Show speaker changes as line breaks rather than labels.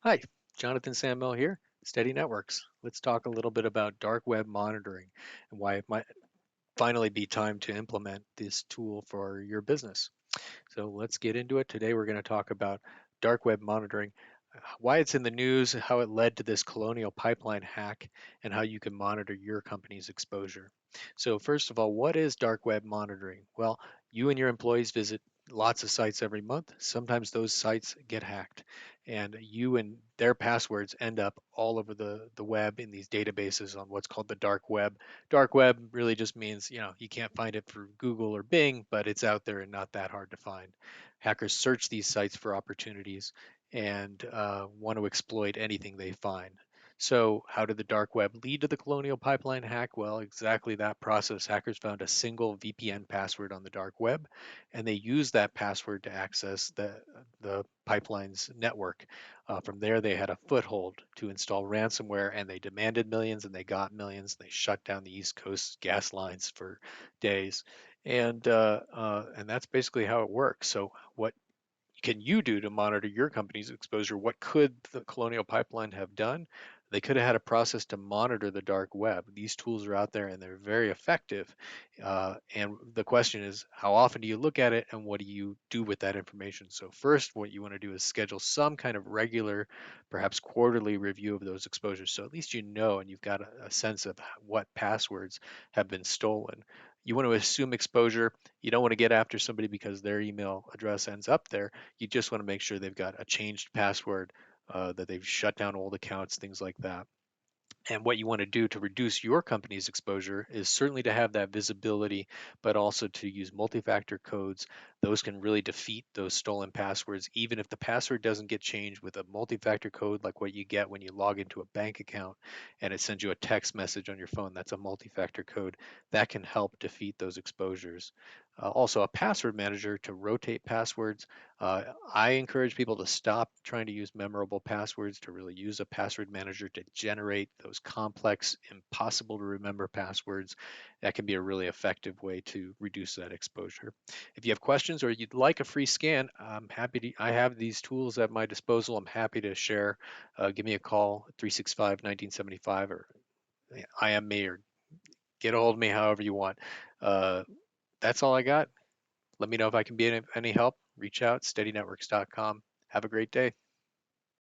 Hi, Jonathan Samuel here, Steady Networks. Let's talk a little bit about dark web monitoring and why it might finally be time to implement this tool for your business. So let's get into it. Today we're going to talk about dark web monitoring, why it's in the news, how it led to this colonial pipeline hack, and how you can monitor your company's exposure. So first of all, what is dark web monitoring? Well, you and your employees visit lots of sites every month. Sometimes those sites get hacked, and you and their passwords end up all over the web in these databases on what's called the dark web. Dark web really just means, you can't find it through Google or Bing, but it's out there and not that hard to find. Hackers search these sites for opportunities and want to exploit anything they find. So, how did the dark web lead to the Colonial Pipeline hack? Well, exactly that process. Hackers found a single VPN password on the dark web, and they used that password to access the pipeline's network. From there, they had a foothold to install ransomware, and they demanded millions, and they got millions. They shut down the East Coast gas lines for days, and that's basically how it works. So, what can you do to monitor your company's exposure? What could the Colonial Pipeline have done? They could have had a process to monitor the dark web. These tools are out there and they're very effective. And the question is, how often do you look at it and what do you do with that information? So, first, what you want to do is schedule some kind of regular, perhaps quarterly review of those exposures. So, at least you know and you've got a sense of what passwords have been stolen. You want to assume exposure. You don't want to get after somebody because their email address ends up there. You just want to make sure they've got a changed password, that they've shut down old accounts, things like that. And what you want to do to reduce your company's exposure is certainly to have that visibility, but also to use multi-factor codes. Those can really defeat those stolen passwords. Even if the password doesn't get changed with a multi-factor code, like what you get when you log into a bank account and it sends you a text message on your phone, that's a multi-factor code that can help defeat those exposures. Also, a password manager to rotate passwords. I encourage people to stop trying to use memorable passwords, to really use a password manager to generate those complex, impossible to remember passwords. That can be a really effective way to reduce that exposure. If you have questions or you'd like a free scan, I'm happy to. I have these tools at my disposal. I'm happy to share. Give me a call, 365-1975, or I am me, or get a hold of me however you want. Uh, that's all I got. Let me know if I can be any help. Reach out, steadynetworks.com. Have a great day.